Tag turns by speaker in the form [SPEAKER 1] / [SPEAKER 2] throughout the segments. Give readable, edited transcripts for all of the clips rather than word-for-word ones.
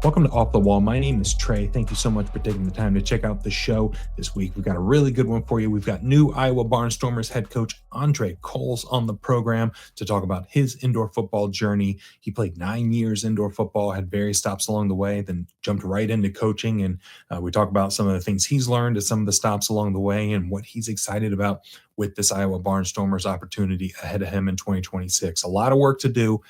[SPEAKER 1] Welcome to Off the Wall. My name is Trey. Thank you so much for taking the time to check out the show this week. We've got a really good one for you. We've got new Iowa Barnstormers head coach Andre Coles on the program to talk about his indoor football journey. He played 9 years indoor football, had various stops along the way, then jumped right into coaching. And we talk about some of the things he's learned at some of the stops along the way and what he's excited about with this Iowa Barnstormers opportunity ahead of him in 2026. A lot of work to do.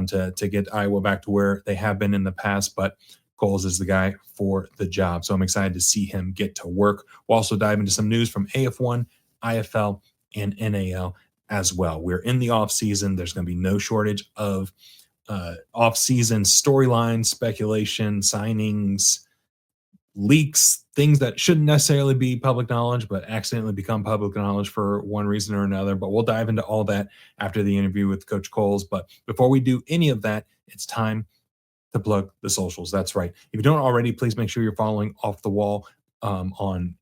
[SPEAKER 1] To get Iowa back to where they have been in the past, but Coles is the guy for the job. So I'm excited to see him get to work. We'll also dive into some news from AF1, IFL, and NAL as well. We're in the off season. There's going to be no shortage of off season storylines, speculation, signings, leaks, things that shouldn't necessarily be public knowledge, but accidentally become public knowledge for one reason or another. But we'll dive into all that after the interview with Coach Coles. But before we do any of that, it's time to plug the socials. That's right. If you don't already, please make sure you're following Off the Wall on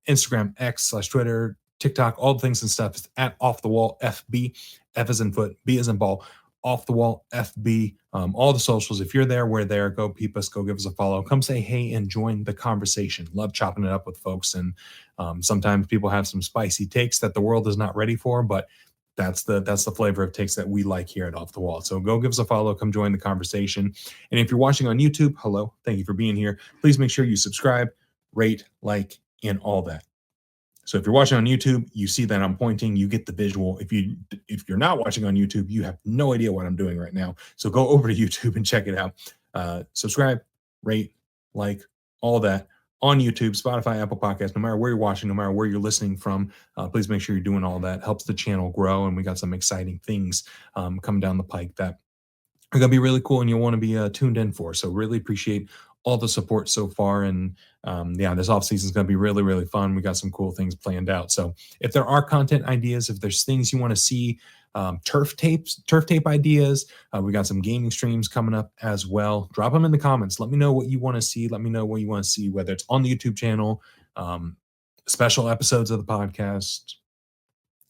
[SPEAKER 1] Instagram, X/Twitter, TikTok, all the things and stuff. It's at Off the Wall FB, F as in foot, B as in ball. Off the Wall FB, all the socials. If you're there, we're there. Go peep us, go give us a follow. Come say hey and join the conversation. Love chopping it up with folks. And sometimes people have some spicy takes that the world is not ready for, but that's the flavor of takes that we like here at Off the Wall. So go give us a follow, come join the conversation. And if you're watching on YouTube, hello, thank you for being here. Please make sure you subscribe, rate, like, and all that. So if you're watching on YouTube, you see that I'm pointing, you get the visual. If you're not watching on YouTube, you have no idea what I'm doing right now. So go over to YouTube and check it out. Subscribe, rate, like, all that on YouTube, Spotify, Apple Podcasts, no matter where you're watching, no matter where you're listening from, please make sure you're doing all that. Helps the channel grow, and we got some exciting things coming down the pike that are going to be really cool and you'll want to be tuned in for. So really appreciate all the support so far. And this offseason is going to be really, really fun. We got some cool things planned out. So if there are content ideas, if there's things you want to see, turf tape ideas, we got some gaming streams coming up as well. Drop them in the comments. Let me know what you want to see. Let me know what you want to see, whether it's on the YouTube channel, special episodes of the podcast,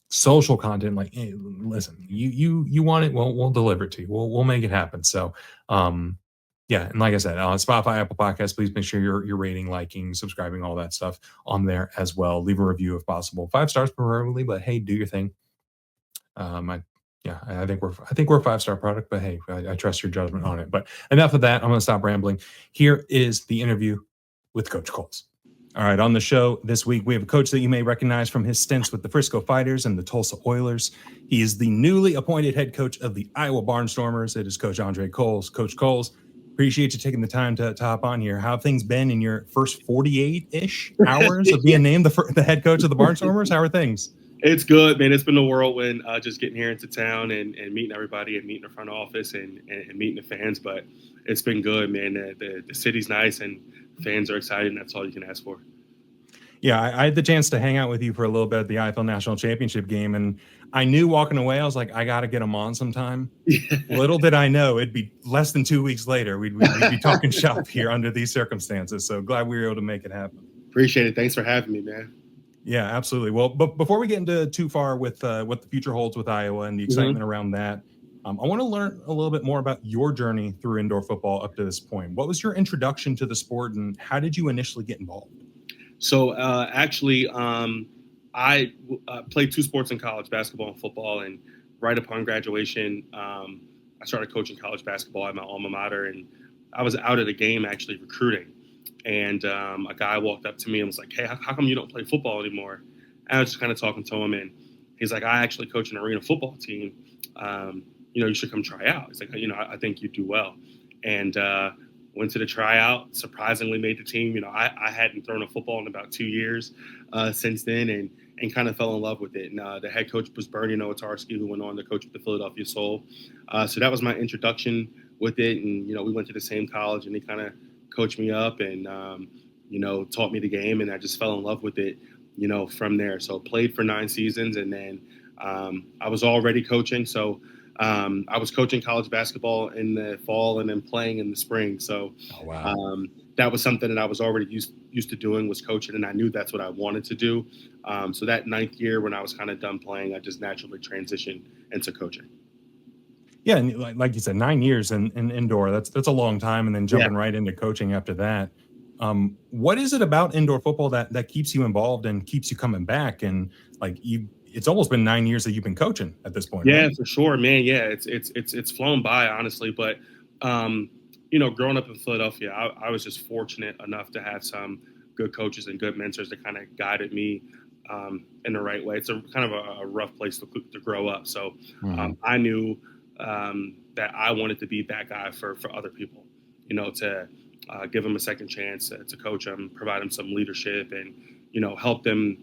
[SPEAKER 1] social content. Like, hey, listen, you want it, we'll deliver it to you. We'll make it happen. So and like I said, on Spotify, Apple Podcasts, please make sure you're rating, liking, subscribing, all that stuff on there as well. Leave a review if possible, 5 stars preferably, but hey, do your thing. I think we're a 5-star product, but hey, I trust your judgment on it. But enough of that. I'm going to stop rambling. Here is the interview with Coach Coles. All right, on the show this week, we have a coach that you may recognize from his stints with the Frisco Fighters and the Tulsa Oilers. He is the newly appointed head coach of the Iowa Barnstormers. It is Coach Andre Coles. Coach Coles, appreciate you taking the time to hop on here. How have things been in your first 48-ish hours of being named the head coach of the Barnstormers? How are things?
[SPEAKER 2] It's good, man. It's been a whirlwind just getting here into town and meeting everybody and meeting the front office and meeting the fans. But it's been good, man. The city's nice and fans are excited, and that's all you can ask for.
[SPEAKER 1] Yeah, I had the chance to hang out with you for a little bit at the IFL National Championship game, and I knew walking away, I was like, I got to get him on sometime. Yeah. Little did I know it'd be less than 2 weeks later. We'd be talking shop here under these circumstances. So glad we were able to make it happen.
[SPEAKER 2] Appreciate it. Thanks for having me, man.
[SPEAKER 1] Yeah, absolutely. Well, but before we get into too far with what the future holds with Iowa and the excitement around that, I want to learn a little bit more about your journey through indoor football up to this point. What was your introduction to the sport, and how did you initially get involved?
[SPEAKER 2] So I played 2 sports in college, basketball and football. And right upon graduation, I started coaching college basketball at my alma mater. And I was out at a game actually recruiting. And a guy walked up to me and was like, hey, how come you don't play football anymore? And I was just kind of talking to him. And he's like, I actually coach an arena football team. You should come try out. He's like, I think you do well. And went to the tryout, surprisingly made the team. I hadn't thrown a football in about 2 years since then and kind of fell in love with it. And the head coach was Bernie Nowatarski, who went on to coach with the Philadelphia Soul. So that was my introduction with it. And, we went to the same college, and he kind of coached me up and, taught me the game. And I just fell in love with it, from there. So played for 9 seasons. And then I was already coaching. So I was coaching college basketball in the fall and then playing in the spring. So that was something that I was already used to doing, was coaching, and I knew that's what I wanted to do. So that 9th year when I was kind of done playing, I just naturally transitioned into coaching.
[SPEAKER 1] Yeah, and like you said, 9 years in indoor, that's a long time, and then jumping right into coaching after that. What is it about indoor football that keeps you involved and keeps you coming back? And like it's almost been 9 years that you've been coaching at this point,
[SPEAKER 2] Yeah,
[SPEAKER 1] right?
[SPEAKER 2] for sure, man. Yeah, it's flown by, honestly. But growing up in Philadelphia, I was just fortunate enough to have some good coaches and good mentors that kind of guided me in the right way. It's a kind of a rough place to grow up. So I knew that I wanted to be that guy for other people, to give them a second chance to coach them, provide them some leadership, and help them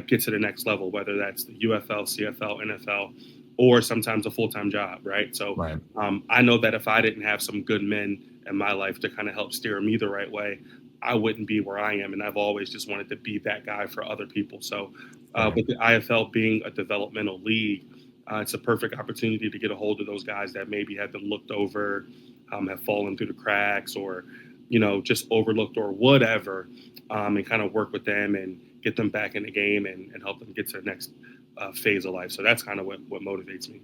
[SPEAKER 2] get to the next level, whether that's the UFL, CFL, NFL, or sometimes a full-time job, right? So
[SPEAKER 1] Right.
[SPEAKER 2] I know that if I didn't have some good men in my life to kind of help steer me the right way, I wouldn't be where I am. And I've always just wanted to be that guy for other people. So with the IFL being a developmental league, it's a perfect opportunity to get a hold of those guys that maybe have been looked over, have fallen through the cracks, or, just overlooked or whatever, and kind of work with them and get them back in the game and help them get to the next phase of life. So that's kind of what motivates me.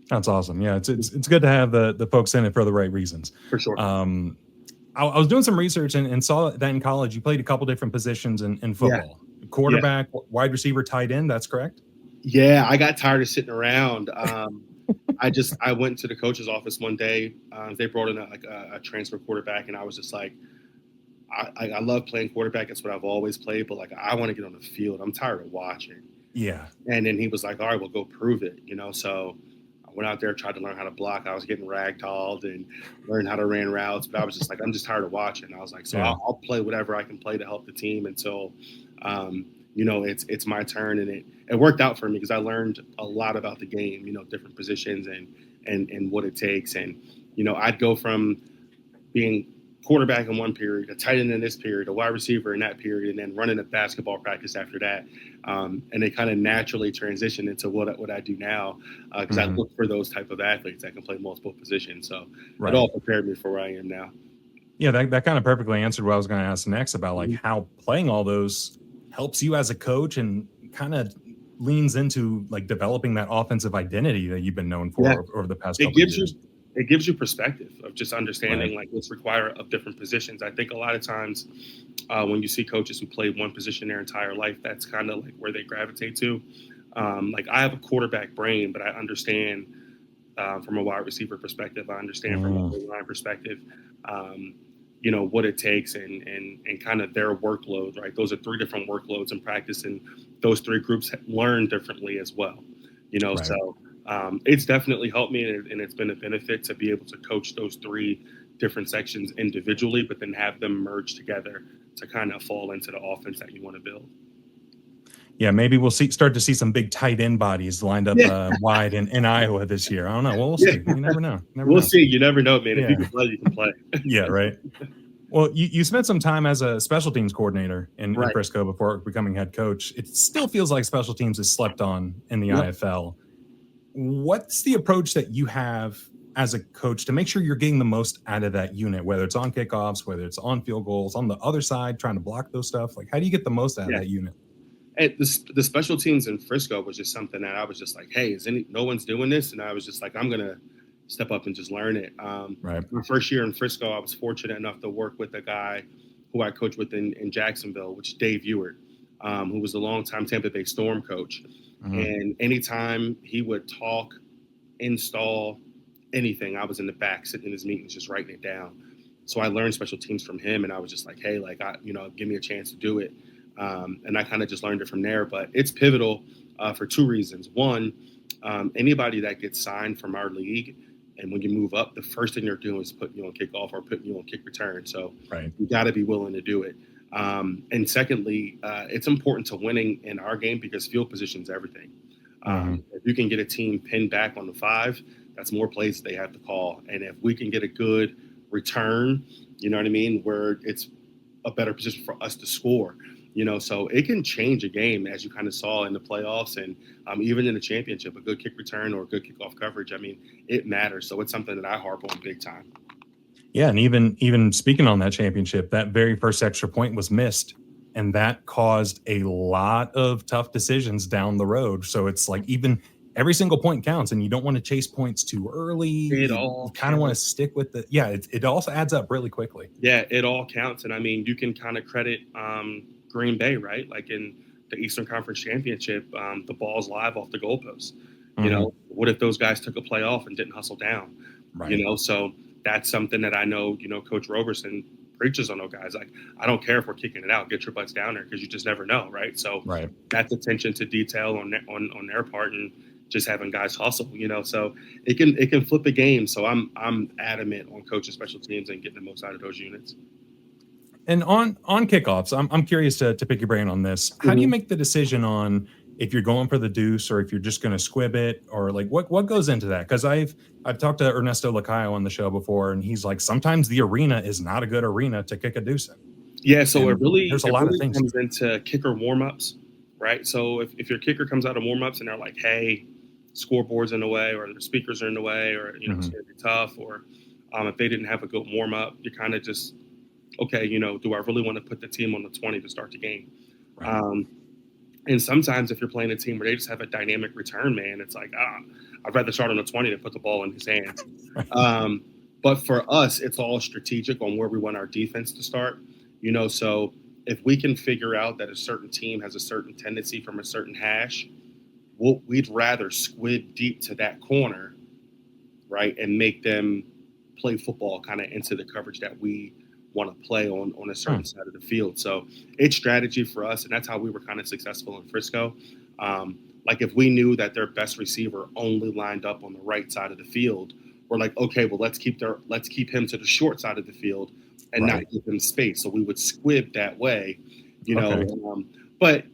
[SPEAKER 1] That's awesome. Yeah, it's good to have the folks in it for the right reasons.
[SPEAKER 2] For sure.
[SPEAKER 1] I was doing some research and saw that in college you played a couple different positions in football. Yeah. Quarterback, wide receiver, tight end. That's correct?
[SPEAKER 2] Yeah, I got tired of sitting around. I went to the coach's office one day. They brought in a transfer quarterback, and I was just like, I love playing quarterback. It's what I've always played, but like I want to get on the field. I'm tired of watching.
[SPEAKER 1] Yeah.
[SPEAKER 2] And then he was like, all right, well, go prove it. So I went out there, tried to learn how to block. I was getting ragdolled and learned how to run routes, but I was just like, I'm just tired of watching. I was like, so I'll play whatever I can play to help the team until, it's my turn. And it worked out for me because I learned a lot about the game, different positions and what it takes. And, I'd go from being quarterback in one period, a tight end in this period, a wide receiver in that period, and then running a basketball practice after that. And they kind of naturally transition into what I do now because I look for those type of athletes that can play multiple positions. So it all prepared me for where I am now.
[SPEAKER 1] Yeah, that kind of perfectly answered what I was going to ask next about like how playing all those helps you as a coach and kind of leans into like developing that offensive identity that you've been known for over the past couple of years.
[SPEAKER 2] It gives you perspective of just understanding like what's required of different positions. I think a lot of times when you see coaches who play one position their entire life, that's kind of like where they gravitate to. Like I have a quarterback brain, but I understand from a wide receiver perspective. I understand from a line perspective, what it takes and kind of their workload, right? Those are 3 different workloads in practice, and those 3 groups learn differently as well, so it's definitely helped me, and it's been a benefit to be able to coach those 3 different sections individually, but then have them merge together to kind of fall into the offense that you want to build.
[SPEAKER 1] Yeah, maybe we'll start to see some big tight end bodies lined up wide in Iowa this year. I don't know. Well, we'll see. You never know.
[SPEAKER 2] We'll see. You never know, man. If you can play, you can play.
[SPEAKER 1] Yeah, right. Well, you spent some time as a special teams coordinator in Frisco before becoming head coach. It still feels like special teams is slept on in the IFL. What's the approach that you have as a coach to make sure you're getting the most out of that unit, whether it's on kickoffs, whether it's on field goals, on the other side, trying to block those stuff? Like, how do you get the most out of that unit?
[SPEAKER 2] And the special teams in Frisco was just something that I was just like, hey, no one's doing this? And I was just like, I'm going to step up and just learn it. My first year in Frisco, I was fortunate enough to work with a guy who I coached with in Jacksonville, which is Dave Ewart, who was a longtime Tampa Bay Storm coach. And anytime he would talk, install anything, I was in the back sitting in his meetings, just writing it down. So I learned special teams from him, and I was just like, hey, like, give me a chance to do it. And I kind of just learned it from there. But it's pivotal for 2 reasons. One, anybody that gets signed from our league, and when you move up, the first thing they're doing is putting you on kickoff or putting you on kick return. So you got to be willing to do it. And secondly, it's important to winning in our game because field position is everything. If you can get a team pinned back on the 5, that's more plays they have to call. And if we can get a good return, you know what I mean, where it's a better position for us to score, so it can change a game, as you kind of saw in the playoffs and even in the championship. A good kick return or a good kickoff coverage, I mean, it matters. So it's something that I harp on big time.
[SPEAKER 1] Yeah, and even speaking on that championship, that very first extra point was missed, and that caused a lot of tough decisions down the road. So it's like even every single point counts, and you don't want to chase points too early. You kind of want to stick with it also adds up really quickly.
[SPEAKER 2] Yeah, it all counts. And I mean, you can kind of credit Green Bay, right? Like in the Eastern Conference Championship, the ball's live off the goalpost. You know, what if those guys took a play off and didn't hustle down?
[SPEAKER 1] Right.
[SPEAKER 2] You know, so that's something that I know, you know, Coach Roberson preaches on those guys. Like, I don't care if we're kicking it out, get your butts down there, because you just never know, right? So that's attention to detail on their part, and just having guys hustle, you know. So it can flip a game. So I'm adamant on coaching special teams and getting the most out of those units.
[SPEAKER 1] And on kickoffs, I'm curious to pick your brain on this. How do you make the decision on if you're going for the deuce or if you're just going to squib it, or like what goes into that? Because I've talked to Ernesto Lacayo on the show before, and he's like, sometimes the arena is not a good arena to kick a deuce in.
[SPEAKER 2] Yeah, so
[SPEAKER 1] there's a lot of things
[SPEAKER 2] comes into kicker warmups, right? So if your kicker comes out of warmups and they're like, hey, scoreboard's in the way, or the speakers are in the way, or you know, it's gonna be tough, or if they didn't have a good warm up, you kind of just, okay, you know, do I really want to put the team on the 20 to start the game? Right. And sometimes if you're playing a team where they just have a dynamic return man, it's like, I'd rather start on the 20 than put the ball in his hands. But for us, it's all strategic on where we want our defense to start. You know, so if we can figure out that a certain team has a certain tendency from a certain hash, we'd rather squib deep to that corner, right, and make them play football kind of into the coverage that we want to play on a certain side of the field. So it's strategy for us, and that's how we were kind of successful in Frisco. Like if we knew that their best receiver only lined up on the right side of the field, we're like, okay, well, let's keep him to the short side of the field and not give him space. So we would squib that way, you know. But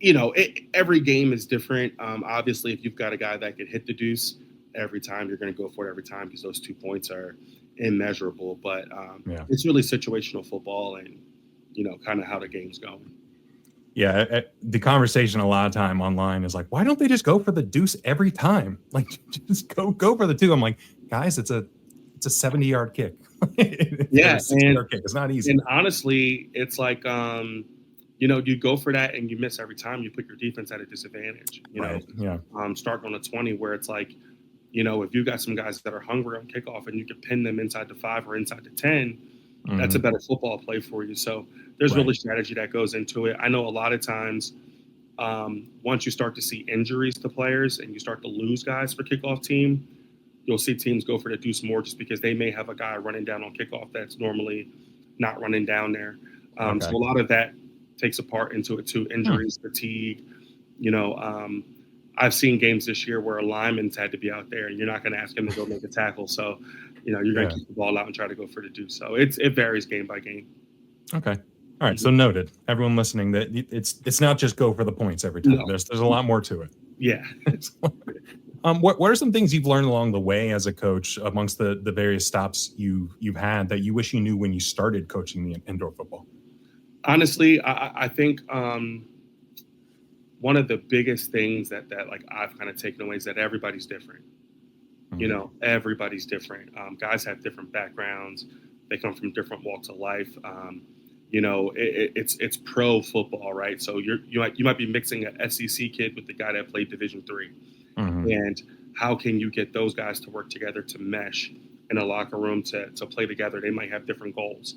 [SPEAKER 2] you know, every game is different. Obviously, if you've got a guy that can hit the deuce every time, you're going to go for it every time, because those 2 points are immeasurable. But it's really situational football, and you know, kind of how the game's going.
[SPEAKER 1] Yeah, the conversation a lot of time online is like, why don't they just go for the deuce every time? Like, just go for the two. I'm like, guys, it's a 70-yard kick.
[SPEAKER 2] Yeah,
[SPEAKER 1] it's a 60-yard kick. It's not easy.
[SPEAKER 2] And honestly, it's like, you know, you go for that and you miss every time. You put your defense at a disadvantage. You know, starting on a 20, where it's like, you know, if you got some guys that are hungry on kickoff and you can pin them inside the 5 or inside the 10, that's a better football play for you. So there's really strategy that goes into it. I know a lot of times, once you start to see injuries to players and you start to lose guys for kickoff team, you'll see teams go for the deuce more, just because they may have a guy running down on kickoff that's normally not running down there. So a lot of that takes a part into it too. Injuries, fatigue, you know. I've seen games this year where a lineman's had to be out there, and you're not going to ask him to go make a tackle. So, you know, you're going to keep the ball out and try to go for the deuce. So it varies game by game.
[SPEAKER 1] Okay. All right. So noted. Everyone listening, that it's not just go for the points every time. No. There's a lot more to it.
[SPEAKER 2] Yeah.
[SPEAKER 1] What are some things you've learned along the way as a coach amongst the various stops you've had that you wish you knew when you started coaching the indoor football?
[SPEAKER 2] Honestly, I think one of the biggest things that like I've kind of taken away is that everybody's different. You know, everybody's different. Guys have different backgrounds. They come from different walks of life. You know, it's pro football, right? So you might be mixing an SEC kid with the guy that played Division III. And how can you get those guys to work together to mesh in a locker room to play together? They might have different goals.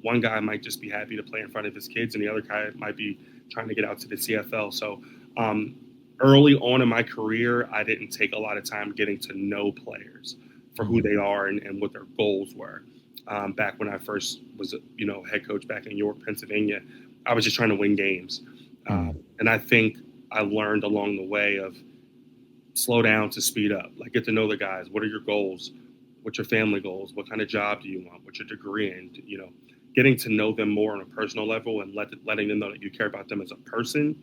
[SPEAKER 2] One guy might just be happy to play in front of his kids, and the other guy might be trying to get out to the CFL. So early on in my career, I didn't take a lot of time getting to know players for who they are and what their goals were. Back when I first was, you know, head coach back in York, Pennsylvania, I was just trying to win games. And I think I learned along the way of slow down to speed up, like get to know the guys. What are your goals? What's your family goals? What kind of job do you want? What's your degree in? You know, getting to know them more on a personal level and letting them know that you care about them as a person.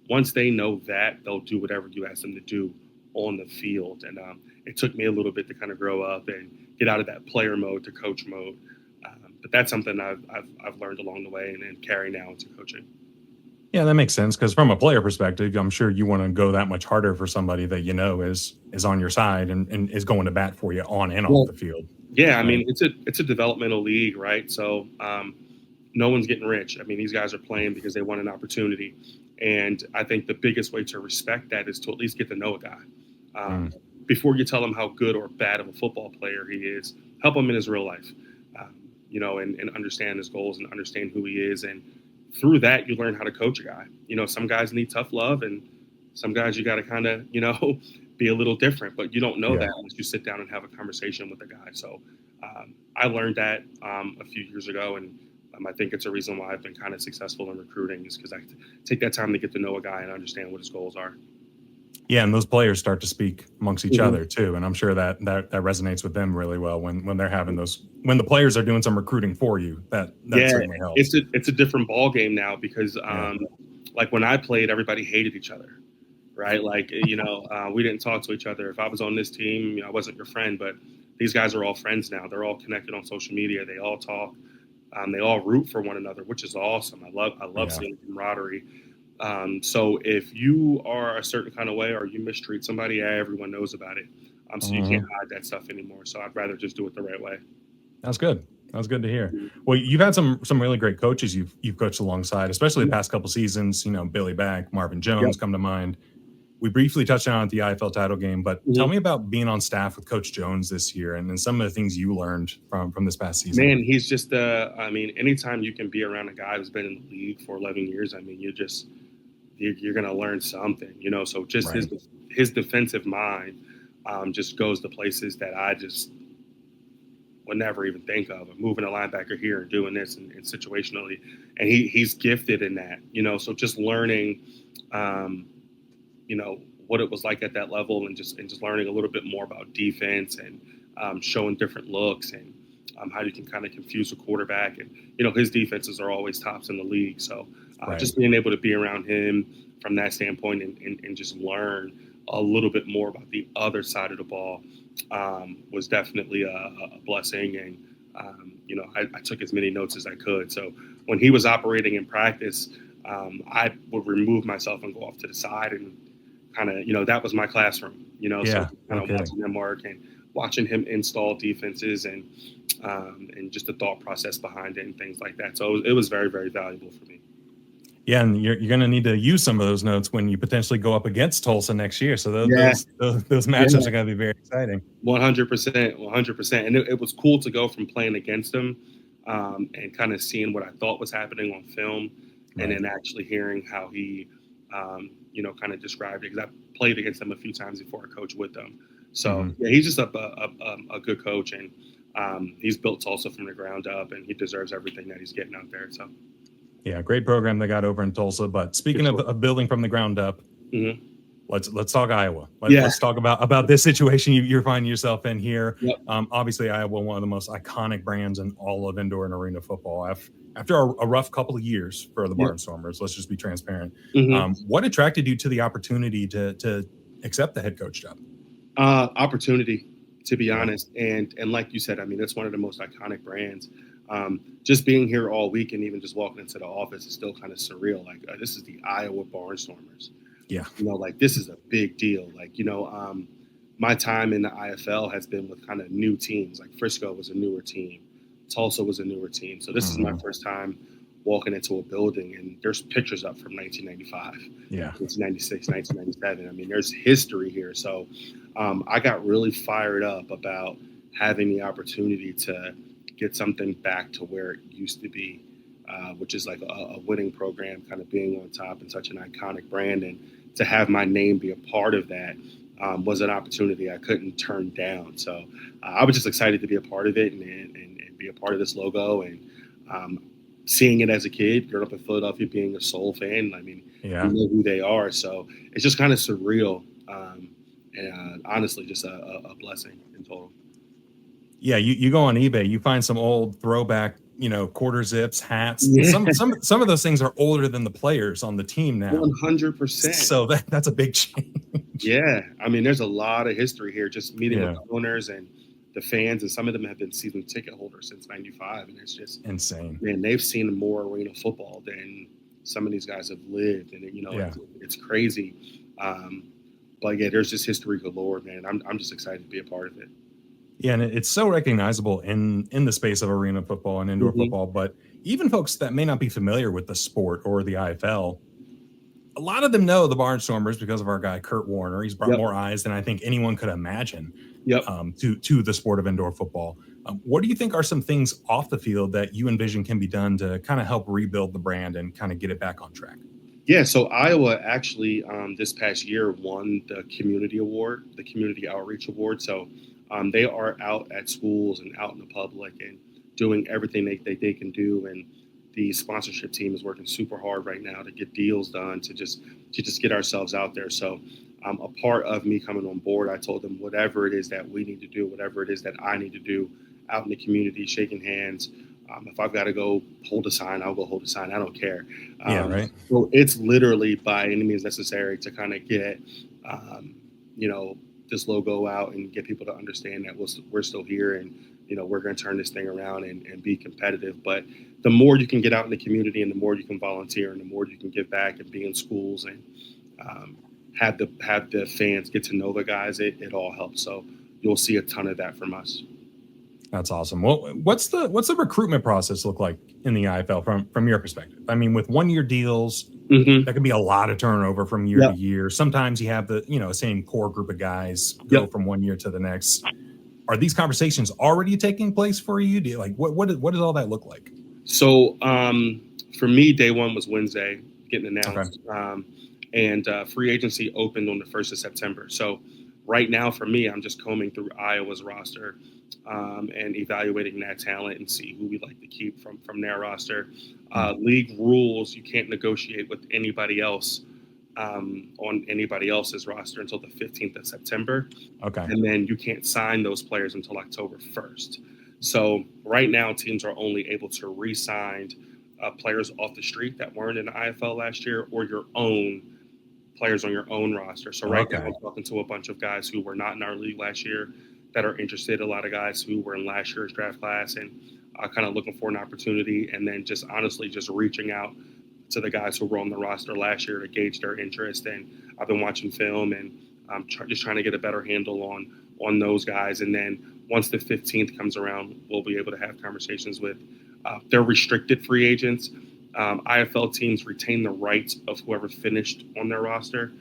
[SPEAKER 2] Once they know that, they'll do whatever you ask them to do on the field. And it took me a little bit to kind of grow up and get out of that player mode to coach mode. But that's something I've learned along the way and carry now into coaching.
[SPEAKER 1] Yeah, that makes sense, because from a player perspective, I'm sure you want to go that much harder for somebody that you know is on your side and is going to bat for you on and off the field.
[SPEAKER 2] Yeah, right? I mean, it's a developmental league, right? So no one's getting rich. I mean, these guys are playing because they want an opportunity. And I think the biggest way to respect that is to at least get to know a guy. Before you tell him how good or bad of a football player he is, help him in his real life, and understand his goals and understand who he is. And through that, you learn how to coach a guy. Some guys need tough love, and some guys you got to kind of, be a little different, but you don't know that unless you sit down and have a conversation with a guy. So I learned that a few years ago, and I think it's a reason why I've been kind of successful in recruiting, is because I take that time to get to know a guy and understand what his goals are.
[SPEAKER 1] Yeah, and those players start to speak amongst each other too, and I'm sure that resonates with them really well when they're having those, when the players are doing some recruiting for you. That certainly helps.
[SPEAKER 2] It's a different ball game now because like when I played, everybody hated each other, right? Like we didn't talk to each other. If I was on this team, I wasn't your friend, but these guys are all friends now. They're all connected on social media. They all talk. They all root for one another, which is awesome. I love seeing camaraderie. So if you are a certain kind of way or you mistreat somebody, everyone knows about it. So you can't hide that stuff anymore. So I'd rather just do it the right way.
[SPEAKER 1] That's good. That's good to hear. Well, you've had some really great coaches you've coached alongside, especially the past couple seasons. Billy Back, Marvin Jones come to mind. We briefly touched on it at the IFL title game, but tell me about being on staff with Coach Jones this year and some of the things you learned from this past season.
[SPEAKER 2] Man, he's just anytime you can be around a guy who's been in the league for 11 years, you're going to learn something, so just his defensive mind just goes to places that I just would never even think of moving a linebacker here and doing this and situationally. And he's gifted in that, so just learning, what it was like at that level and just learning a little bit more about defense and showing different looks and how you can kind of confuse a quarterback. And, his defenses are always tops in the league. So just being able to be around him from that standpoint and just learn a little bit more about the other side of the ball was definitely a blessing. And, I took as many notes as I could. So when he was operating in practice, I would remove myself and go off to the side and kind of, that was my classroom, so kind of watching him work and watching him install defenses and just the thought process behind it and things like that. So it was very, very valuable for me.
[SPEAKER 1] Yeah, and you're going to need to use some of those notes when you potentially go up against Tulsa next year. So those matchups are going to be very exciting.
[SPEAKER 2] 100%. And it was cool to go from playing against him and kind of seeing what I thought was happening on film and then actually hearing how he, kind of described it. Because I played against him a few times before I coached with them. So he's just a good coach, and he's built Tulsa from the ground up, and he deserves everything that he's getting out there. So.
[SPEAKER 1] Yeah, great program they got over in Tulsa. But speaking of building from the ground up, let's talk Iowa. Let's talk about this situation you're finding yourself in here.
[SPEAKER 2] Yep.
[SPEAKER 1] Obviously, Iowa, one of the most iconic brands in all of indoor and arena football. After a rough couple of years for the Barnstormers, let's just be transparent. What attracted you to the opportunity to accept the head coach job?
[SPEAKER 2] Opportunity, to be honest. And like you said, it's one of the most iconic brands. Just being here all week and even just walking into the office is still kind of surreal. Like this is the Iowa Barnstormers.
[SPEAKER 1] Yeah.
[SPEAKER 2] This is a big deal. My time in the IFL has been with kind of new teams. Like Frisco was a newer team. Tulsa was a newer team. So this is my first time walking into a building, and there's pictures up from 1995, 1996, 1997. There's history here. So I got really fired up about having the opportunity to get something back to where it used to be, which is like a winning program, kind of being on top and such an iconic brand. And to have my name be a part of that was an opportunity I couldn't turn down. So I was just excited to be a part of it and be a part of this logo. And seeing it as a kid, growing up in Philadelphia, being a Soul fan, you know who they are. So it's just kind of surreal. And honestly, just a blessing in total.
[SPEAKER 1] Yeah, you go on eBay, you find some old throwback, quarter zips, hats. Yeah. Some of those things are older than the players on the team now.
[SPEAKER 2] 100%.
[SPEAKER 1] So that's a big change.
[SPEAKER 2] Yeah, there's a lot of history here. Just meeting with the owners and the fans, and some of them have been season ticket holders since '95, and it's just
[SPEAKER 1] insane.
[SPEAKER 2] Man, they've seen more arena football than some of these guys have lived, and it's crazy. But yeah, there's just history galore, man. I'm just excited to be a part of it.
[SPEAKER 1] Yeah, and it's so recognizable in the space of arena football and indoor football. But even folks that may not be familiar with the sport or the IFL, a lot of them know the Barnstormers because of our guy Kurt Warner. He's brought
[SPEAKER 2] Yep.
[SPEAKER 1] more eyes than I think anyone could imagine
[SPEAKER 2] Yep.
[SPEAKER 1] To the sport of indoor football. What do you think are some things off the field that you envision can be done to kind of help rebuild the brand and kind of get it back on track?
[SPEAKER 2] Yeah, so Iowa actually this past year won the community award, the community outreach award. So they are out at schools and out in the public and doing everything they can do. And the sponsorship team is working super hard right now to get deals done to just get ourselves out there. So a part of me coming on board, I told them whatever it is that we need to do, whatever it is that I need to do out in the community, shaking hands. If I've got to go hold a sign, I'll go hold a sign. I don't care.
[SPEAKER 1] Yeah, right.
[SPEAKER 2] So it's literally by any means necessary to kind of get, this logo out and get people to understand that we're still here and, we're going to turn this thing around and be competitive. But the more you can get out in the community and the more you can volunteer and the more you can give back and be in schools and have the fans get to know the guys, it all helps. So you'll see a ton of that from us.
[SPEAKER 1] That's awesome. Well, what's the recruitment process look like in the IFL from your perspective? I mean, with 1-year deals, that can be a lot of turnover from year to year. Sometimes you have the same core group of guys go from 1 year to the next. Are these conversations already taking place for you? Do you what does all that look like?
[SPEAKER 2] So for me, day one was Wednesday, getting announced, and free agency opened on the 1st of September. So right now, for me, I'm just combing through Iowa's roster and evaluating that talent and see who we'd like to keep from their roster. League rules: you can't negotiate with anybody else on anybody else's roster until the 15th of September.
[SPEAKER 1] Okay.
[SPEAKER 2] And then you can't sign those players until October 1st. So right now, teams are only able to re-sign players off the street that weren't in the IFL last year or your own players on your own roster. So right now, I'm talking to a bunch of guys who were not in our league last year that are interested, a lot of guys who were in last year's draft class and kind of looking for an opportunity, and then just honestly just reaching out to the guys who were on the roster last year to gauge their interest. And I've been watching film and just trying to get a better handle on those guys. And then once the 15th comes around, we'll be able to have conversations with their restricted free agents. IFL teams retain the rights of whoever finished on their roster.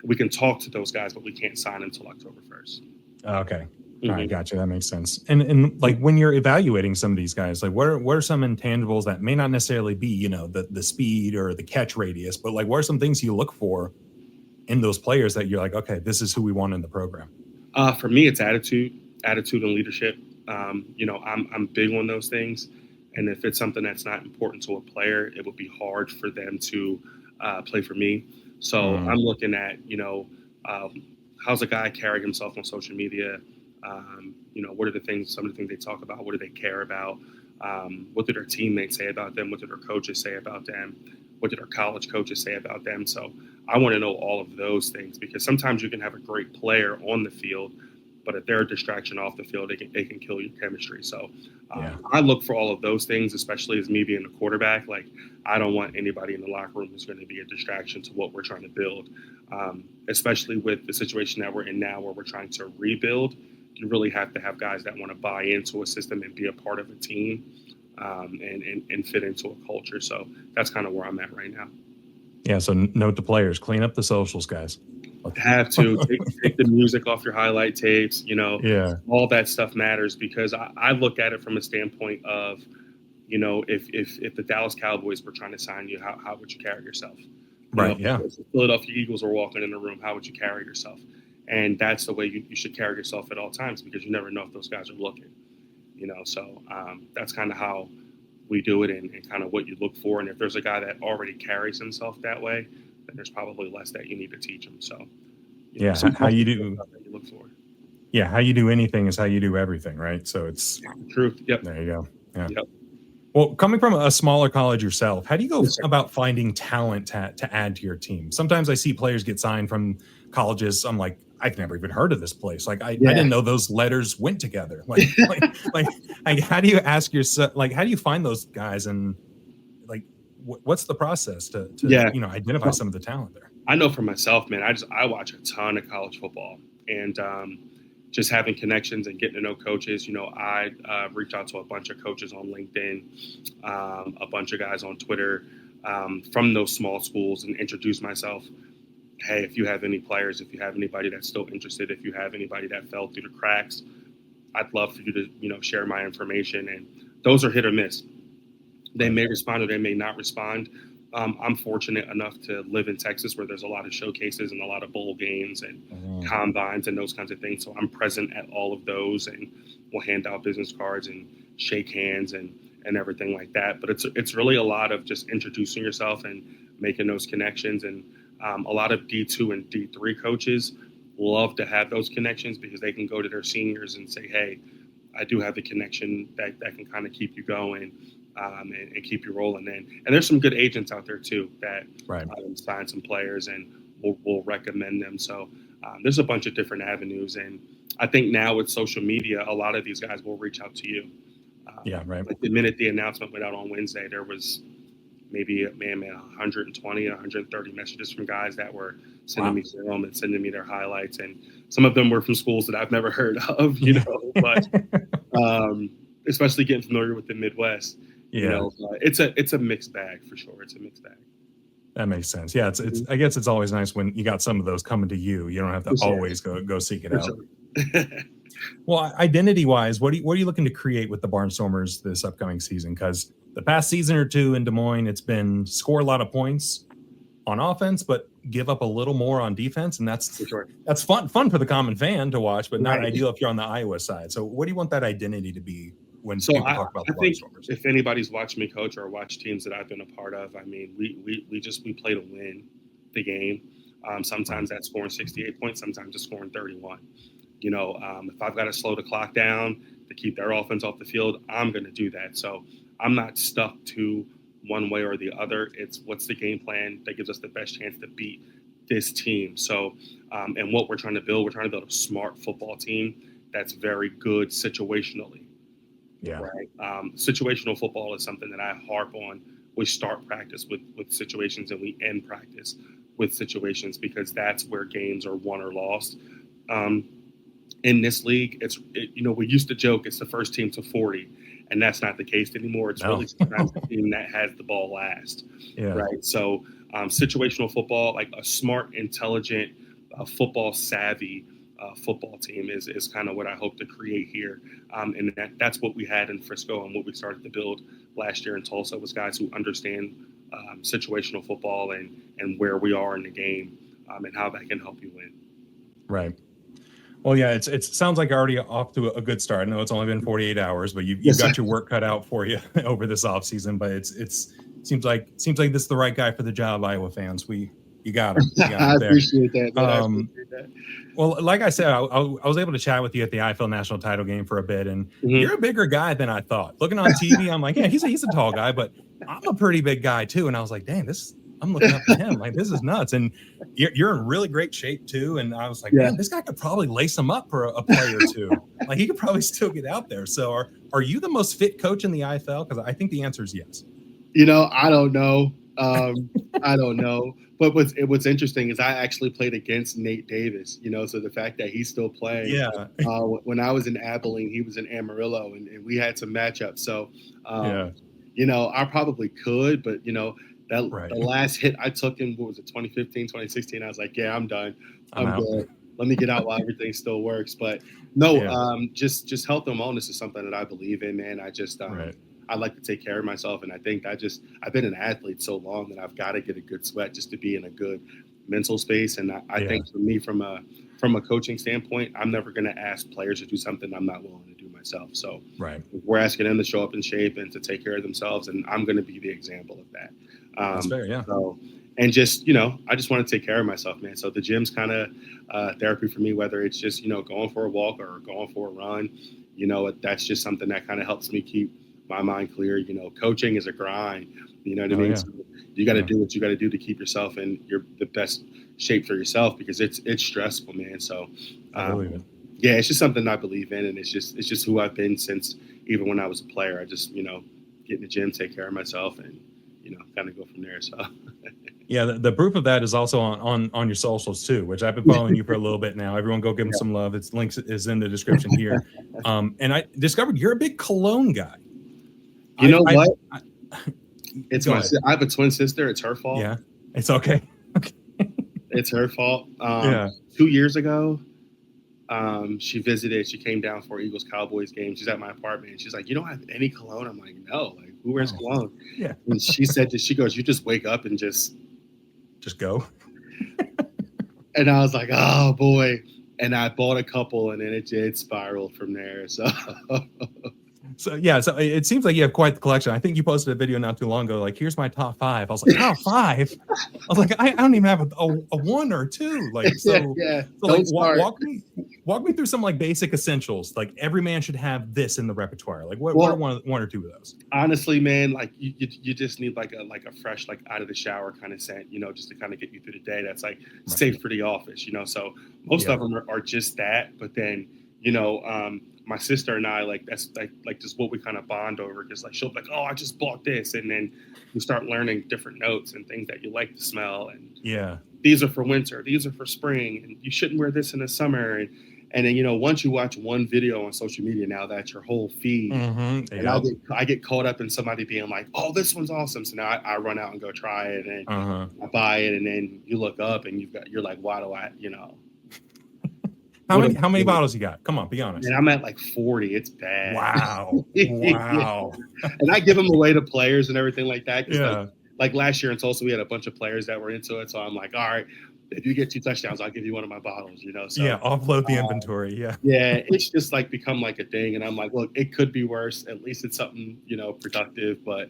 [SPEAKER 2] We can talk to those guys, but we can't sign until October 1st.
[SPEAKER 1] Okay. All right, gotcha. That makes sense. And like when you're evaluating some of these guys, like what are some intangibles that may not necessarily be, the speed or the catch radius, but like what are some things you look for in those players that you're like, okay, this is who we want in the program?
[SPEAKER 2] For me, it's attitude and leadership. I'm big on those things. And if it's something that's not important to a player, it would be hard for them to play for me. So I'm looking at, how's a guy carry himself on social media? What are some of the things they talk about? What do they care about? What did their teammates say about them? What did their coaches say about them? What did our college coaches say about them? So I want to know all of those things, because sometimes you can have a great player on the field, but if they're a distraction off the field, they can kill your chemistry. So I look for all of those things, especially as me being a quarterback. Like, I don't want anybody in the locker room who's going to be a distraction to what we're trying to build, especially with the situation that we're in now where we're trying to rebuild. You really have to have guys that want to buy into a system and be a part of a team and fit into a culture. So that's kind of where I'm at right now.
[SPEAKER 1] Yeah. So note to players, clean up the socials, guys.
[SPEAKER 2] Have to take the music off your highlight tapes, all that stuff matters, because I look at it from a standpoint of, if the Dallas Cowboys were trying to sign you, how would you carry yourself?
[SPEAKER 1] Right.
[SPEAKER 2] If the Philadelphia Eagles were walking in the room, how would you carry yourself? And that's the way you should carry yourself at all times, because you never know if those guys are looking, so that's kind of how we do it and kind of what you look for. And if there's a guy that already carries himself that way, then there's probably less that you need to teach them. So,
[SPEAKER 1] how you do
[SPEAKER 2] that you look for.
[SPEAKER 1] Yeah, how you do anything is how you do everything, right? So it's
[SPEAKER 2] truth. Yep.
[SPEAKER 1] There you go. Yeah.
[SPEAKER 2] Yep.
[SPEAKER 1] Well, coming from a smaller college yourself, how do you go about finding talent to add to your team? Sometimes I see players get signed from colleges. I'm like, I've never even heard of this place. Like, I didn't know those letters went together. Like, how do you ask yourself? Like, how do you find those guys? And like, what's the process to identify some of the talent there?
[SPEAKER 2] I know for myself, man, I watch a ton of college football, and just having connections and getting to know coaches. I reach out to a bunch of coaches on LinkedIn, a bunch of guys on Twitter. from those small schools and introduce myself. Hey, if you have any players, if you have anybody that's still interested, if you have anybody that fell through the cracks, I'd love for you to, share my information. And those are hit or miss. They may respond or they may not respond. I'm fortunate enough to live in Texas where there's a lot of showcases and a lot of bowl games and combines and those kinds of things. So I'm present at all of those, and we'll hand out business cards and shake hands and everything like that. But it's really a lot of just introducing yourself and making those connections. And a lot of D2 and D3 coaches love to have those connections because they can go to their seniors and say, hey, I do have the connection that can kind of keep you going. And keep you rolling in. And there's some good agents out there too that sign some players and will recommend them. So there's a bunch of different avenues. And I think now with social media, a lot of these guys will reach out to you. Like the minute the announcement went out on Wednesday, there was maybe 120, 130 messages from guys that were sending me film and sending me their highlights. And some of them were from schools that I've never heard of, but especially getting familiar with the Midwest. It's a mixed bag for sure. It's a mixed bag.
[SPEAKER 1] That makes sense. Yeah, it's I guess it's always nice when you got some of those coming to you. You don't have to always go seek it out. Sure. Well, identity-wise, what are you looking to create with the Barnstormers this upcoming season? Because the past season or two in Des Moines, it's been score a lot of points on offense, but give up a little more on defense, and that's fun for the common fan to watch, but not ideal if you're on the Iowa side. So, what do you want that identity to be? When people talk about the Barnstormers?
[SPEAKER 2] If anybody's watched me coach or watched teams that I've been a part of, I mean, we play to win the game. Sometimes that's scoring 68 points, sometimes it's scoring 31. If I've got to slow the clock down to keep their offense off the field, I'm going to do that. So I'm not stuck to one way or the other. It's what's the game plan that gives us the best chance to beat this team. So, and what we're trying to build a smart football team that's very good situationally.
[SPEAKER 1] Yeah.
[SPEAKER 2] Right. Situational football is something that I harp on. We start practice with situations and we end practice with situations because that's where games are won or lost. In this league, we used to joke it's the first team to 40, and that's not the case anymore. It's really sometimes the team that has the ball last. Yeah. Right. So situational football, like a smart, intelligent, football savvy football team is kind of what I hope to create here. And that's what we had in Frisco and what we started to build last year in Tulsa was guys who understand situational football and where we are in the game and how that can help you win.
[SPEAKER 1] Right. Well, yeah, it sounds like you're already off to a good start. I know it's only been 48 hours, but you've got your work cut out for you over this offseason. But it seems like this is the right guy for the job, Iowa fans. You got him.
[SPEAKER 2] I appreciate that.
[SPEAKER 1] Well, like I said, I was able to chat with you at the IFL national title game for a bit, and you're a bigger guy than I thought. Looking on TV, I'm like, yeah, he's a tall guy, but I'm a pretty big guy too. And I was like, dang, I'm looking up to him. Like, this is nuts. And you're in really great shape too. And I was like, man, this guy could probably lace him up for a play or two. Like, he could probably still get out there. So are you the most fit coach in the IFL? Because I think the answer is yes.
[SPEAKER 2] I don't know. I don't know. But what's interesting is I actually played against Nate Davis, so the fact that he's still playing.
[SPEAKER 1] Yeah.
[SPEAKER 2] When I was in Abilene, he was in Amarillo, and we had some matchups. So, I probably could, but, the last hit I took in, 2015, 2016, I was like, yeah, I'm done. I'm good. Let me get out while everything still works. But no, just health and wellness is something that I believe in, man. I just, I like to take care of myself. And I think I've been an athlete so long that I've got to get a good sweat just to be in a good mental space. And I think for me, from a coaching standpoint, I'm never going to ask players to do something I'm not willing to do myself. So we're asking them to show up in shape and to take care of themselves. And I'm going to be the example of that.
[SPEAKER 1] That's fair, yeah.
[SPEAKER 2] So, and just, I just want to take care of myself, man. So the gym's kind of therapy for me, whether it's just, going for a walk or going for a run, that's just something that kind of helps me keep my mind clear. Coaching is a grind, what I mean? Yeah. So you got to do what you got to do to keep yourself in the best shape for yourself, because it's stressful, man. So, it's just something I believe in. And it's just who I've been since even when I was a player. I just, get in the gym, take care of myself, and, kind of go from there. So,
[SPEAKER 1] yeah, the proof of that is also on your socials too, which I've been following you for a little bit now. Everyone go give him some love. Its links is in the description here. And I discovered you're a big cologne guy.
[SPEAKER 2] You know what? It's
[SPEAKER 1] Go
[SPEAKER 2] my.
[SPEAKER 1] ahead.
[SPEAKER 2] I have a twin sister. It's her fault.
[SPEAKER 1] Yeah, it's okay.
[SPEAKER 2] It's her fault.
[SPEAKER 1] Yeah.
[SPEAKER 2] 2 years ago, she visited. She came down for Eagles Cowboys game. She's at my apartment. And she's like, "You don't have any cologne?" I'm like, "No. Like, who wears
[SPEAKER 1] No.
[SPEAKER 2] cologne?"
[SPEAKER 1] Yeah.
[SPEAKER 2] And she said, "She goes, you just wake up and just
[SPEAKER 1] go."
[SPEAKER 2] And I was like, "Oh boy." And I bought a couple, and then it spiraled from there. So
[SPEAKER 1] So it seems like you have quite the collection. I think you posted a video not too long ago, like, here's my top 5. I was like, top 5? I was like, I don't even have a 1 or 2. Like, so,
[SPEAKER 2] yeah.
[SPEAKER 1] so like, walk me through some like basic essentials. Like, every man should have this in the repertoire. Like, what are one or two of those?
[SPEAKER 2] Honestly, man, like you just need like a fresh, like out of the shower kind of scent, just to kind of get you through the day. That's like safe for the office, So most of them are just that. But then, my sister and I, like, that's like just what we kind of bond over, because like she'll be like, "Oh, I just bought this," and then you start learning different notes and things that you like to smell, and these are for winter, these are for spring, and you shouldn't wear this in the summer, and then once you watch one video on social media, now that's your whole feed, and I get caught up in somebody being like, "Oh, this one's awesome," so now I run out and go try it, and I buy it, and then you look up and you're like, "Why do I?"
[SPEAKER 1] How many bottles you got? Come on, be honest.
[SPEAKER 2] And I'm at like 40. It's bad.
[SPEAKER 1] Wow.
[SPEAKER 2] And I give them away to players and everything like that. Like last year in Tulsa, we had a bunch of players that were into it. So I'm like, all right, if you get 2 touchdowns, I'll give you one of my bottles, So
[SPEAKER 1] offload the inventory. Yeah,
[SPEAKER 2] it's just like become like a thing. And I'm like, look, it could be worse. At least it's something, productive. But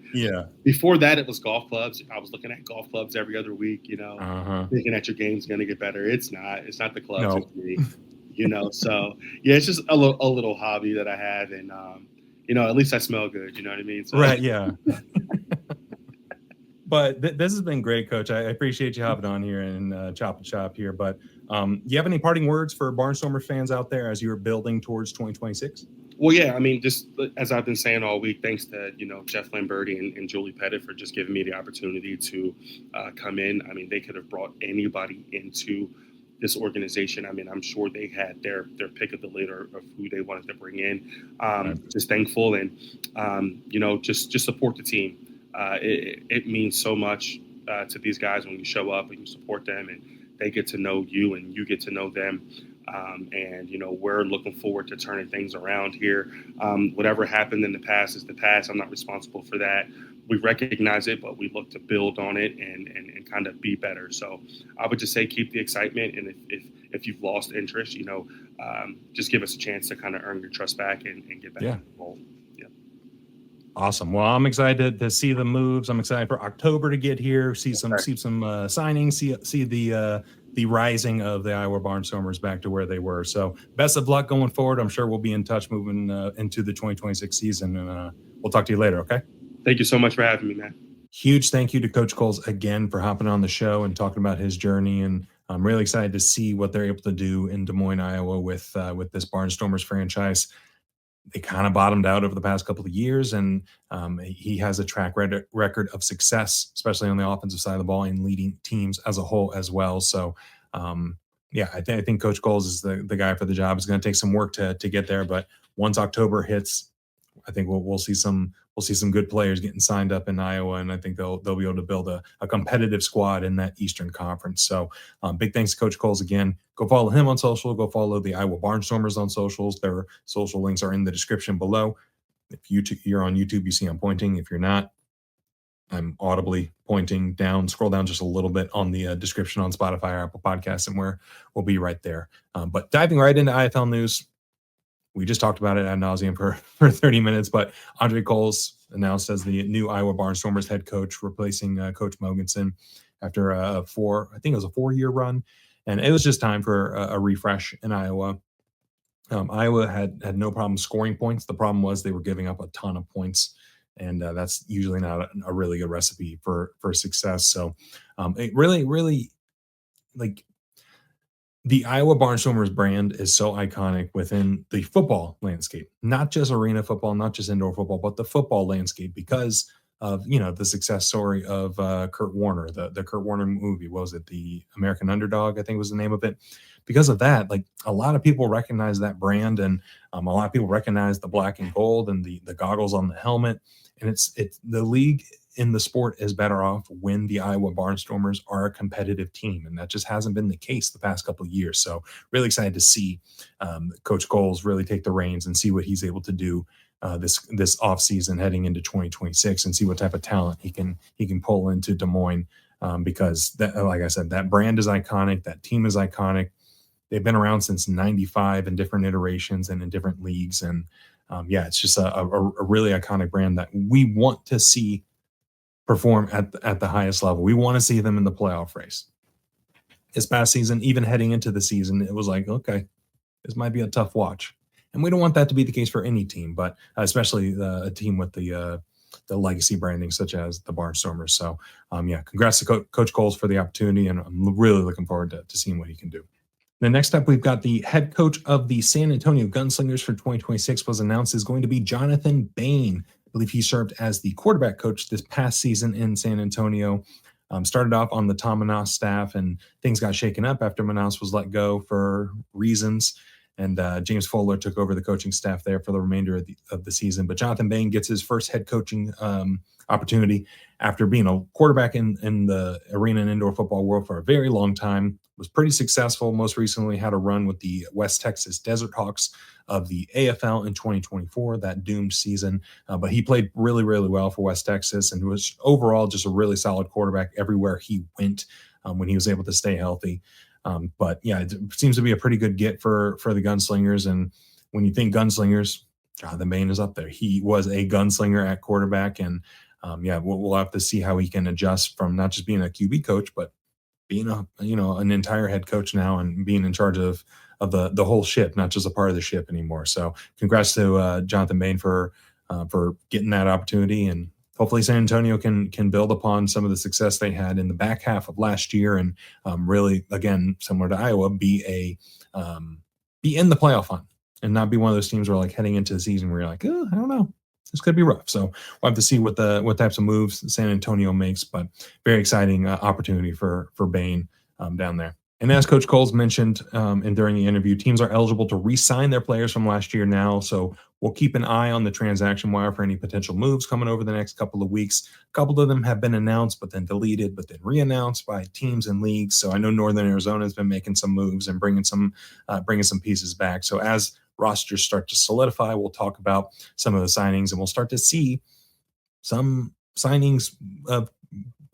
[SPEAKER 2] before that, it was golf clubs. I was looking at golf clubs every other week, thinking that your game's going to get better. It's not. It's not the clubs.
[SPEAKER 1] No.
[SPEAKER 2] It's me. So it's just a little hobby that I have, and at least I smell good. You know what I mean? So.
[SPEAKER 1] Right? Yeah. But this has been great, Coach. I appreciate you hopping on here and chop and shop here. But you have any parting words for Barnstormer fans out there as you're building towards 2026?
[SPEAKER 2] Well, yeah. I mean, just as I've been saying all week, thanks to Jeff Lamberti and Julie Pettit for just giving me the opportunity to come in. I mean, they could have brought anybody into this organization. I mean, I'm sure they had their pick of the litter of who they wanted to bring in. Just thankful, and just support the team. It means so much to these guys when you show up and you support them, and they get to know you and you get to know them. And we're looking forward to turning things around here. Whatever happened in the past is the past. I'm not responsible for that. We recognize it, but we look to build on it and kind of be better. So I would just say keep the excitement, and if you've lost interest, just give us a chance to kind of earn your trust back and get back in the role. Yeah.
[SPEAKER 1] Awesome. Well, I'm excited to see the moves. I'm excited for October to get here, see some signings, see the rising of the Iowa Barnstormers back to where they were. So best of luck going forward. I'm sure we'll be in touch moving into the 2026 season, and we'll talk to you later. Okay.
[SPEAKER 2] Thank you so much for having me, man.
[SPEAKER 1] Huge thank you to Coach Coles again for hopping on the show and talking about his journey. And I'm really excited to see what they're able to do in Des Moines, Iowa with this Barnstormers franchise. They kind of bottomed out over the past couple of years, and he has a track record of success, especially on the offensive side of the ball and leading teams as a whole as well. So, I think Coach Coles is the guy for the job. It's going to take some work to get there, but once October hits, I think we'll see some good players getting signed up in Iowa, and I think they'll be able to build a competitive squad in that Eastern Conference. So big thanks to Coach Coles again. Go follow him on social. Go follow the Iowa Barnstormers on socials. Their social links are in the description below. If you're on YouTube, you see I'm pointing. If you're not, I'm audibly pointing down. Scroll down just a little bit on the description on Spotify or Apple Podcasts, and we'll be right there. But diving right into IFL news. We just talked about it ad nauseum for 30 minutes, but Andre Coles announced as the new Iowa Barnstormers head coach, replacing Coach Mogensen after a 4-year run. And it was just time for a refresh in Iowa. Iowa had no problem scoring points. The problem was they were giving up a ton of points, and that's usually not a really good recipe for success. So it really, like, the Iowa Barnstormers brand is so iconic within the football landscape, not just arena football, not just indoor football, but the football landscape, because of the success story of Kurt Warner, the Kurt Warner movie. What was it? The American Underdog, I think was the name of it. because of that, like a lot of people recognize that brand, and a lot of people recognize the black and gold and the goggles on the helmet. And it's the league in the sport is better off when the Iowa Barnstormers are a competitive team, and that just hasn't been the case the past couple of years. So really excited to see Coach Coles really take the reins and see what he's able to do this off season heading into 2026, and see what type of talent he can pull into Des Moines. Because that, like I said, that brand is iconic, that team is iconic. They've been around since '95 in different iterations and in different leagues, and yeah, it's just a really iconic brand that we want to see perform at the highest level. We want to see them in the playoff race. This past season, even heading into the season, it was like, okay, this might be a tough watch. And we don't want that to be the case for any team, but especially a team with the legacy branding such as the Barnstormers. So, yeah, congrats to Coach Coles for the opportunity, and I'm really looking forward to seeing what he can do. The next up, we've got the head coach of the San Antonio Gunslingers for 2026 was announced is going to be Jonathan Bain. I believe he served as the quarterback coach this past season in San Antonio. Started off on the Tom Manas staff, and things got shaken up after Manas was let go for reasons. And James Fuller took over the coaching staff there for the remainder of the season. But Jonathan Bain gets his first head coaching opportunity after being a quarterback in the arena and indoor football world for a very long time. Was pretty successful. Most recently had a run with the West Texas Desert Hawks of the AFL in 2024, that doomed season. But he played really, really well for West Texas and was overall just a really solid quarterback everywhere he went when he was able to stay healthy. But yeah, it seems to be a pretty good get for the Gunslingers. And when you think Gunslingers, Jonathan Bain is up there. He was a gunslinger at quarterback, and yeah, we'll have to see how he can adjust from not just being a QB coach, but being an entire head coach now and being in charge of the whole ship, not just a part of the ship anymore. So congrats to Jonathan Bain for getting that opportunity, and hopefully San Antonio can build upon some of the success they had in the back half of last year, and really, again, similar to Iowa, be in the playoff hunt and not be one of those teams where, like, heading into the season where you're like, oh, I don't know, this could be rough. So we'll have to see what types of moves San Antonio makes, but very exciting opportunity for Bain down there. And as Coach Coles mentioned and during the interview, teams are eligible to re-sign their players from last year now. So we'll keep an eye on the transaction wire for any potential moves coming over the next couple of weeks. A couple of them have been announced, but then deleted, but then re-announced by teams and leagues. So I know Northern Arizona has been making some moves and bringing some pieces back. So as rosters start to solidify, we'll talk about some of the signings, and we'll start to see some signings of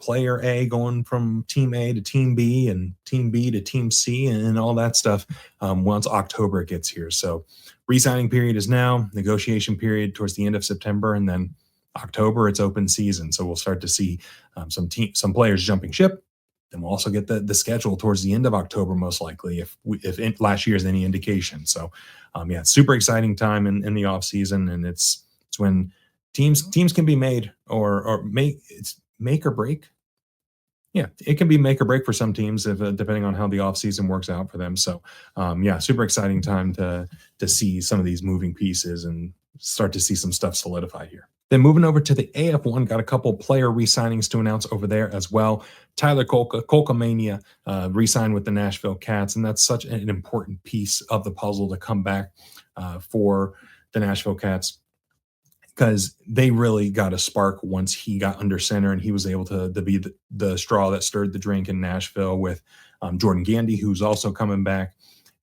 [SPEAKER 1] player A going from team A to team B and team B to team C and all that stuff once October gets here. So re-signing period is now, negotiation period towards the end of September, and then October it's open season. So we'll start to see some players jumping ship. Then we'll also get the schedule towards the end of October, most likely, if last year is any indication. So, yeah, super exciting time in the off season, and it's when teams can be made or make or break. Yeah, it can be make or break for some teams if depending on how the off season works out for them. So, yeah, super exciting time to see some of these moving pieces and start to see some stuff solidify here. Then moving over to the AF1, got a couple player re-signings to announce over there as well. Tyler Kolkamania re-signed with the Nashville Cats, and that's such an important piece of the puzzle to come back for the Nashville Cats, because they really got a spark once he got under center and he was able to be the straw that stirred the drink in Nashville with Jordan Gandy, who's also coming back,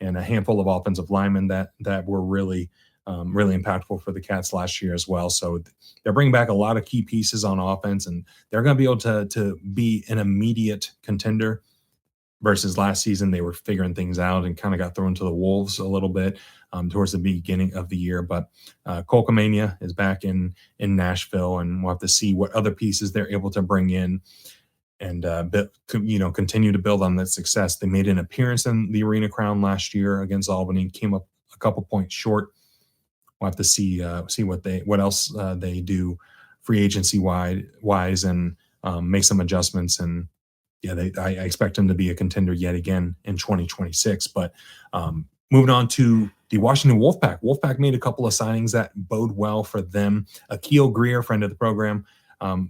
[SPEAKER 1] and a handful of offensive linemen that were really impactful for the Cats last year as well. So they're bringing back a lot of key pieces on offense, and they're going to be able to be an immediate contender versus last season. They were figuring things out and kind of got thrown to the wolves a little bit towards the beginning of the year. But Kolkamania is back in Nashville, and we'll have to see what other pieces they're able to bring in and continue to build on that success. They made an appearance in the Arena Crown last year against Albany, came up a couple points short. We'll have to see what else they do free agency wise and make some adjustments. And yeah, I expect them to be a contender yet again in 2026. But moving on to the Washington Wolfpack. Wolfpack made a couple of signings that bode well for them. Akil Greer, friend of the program,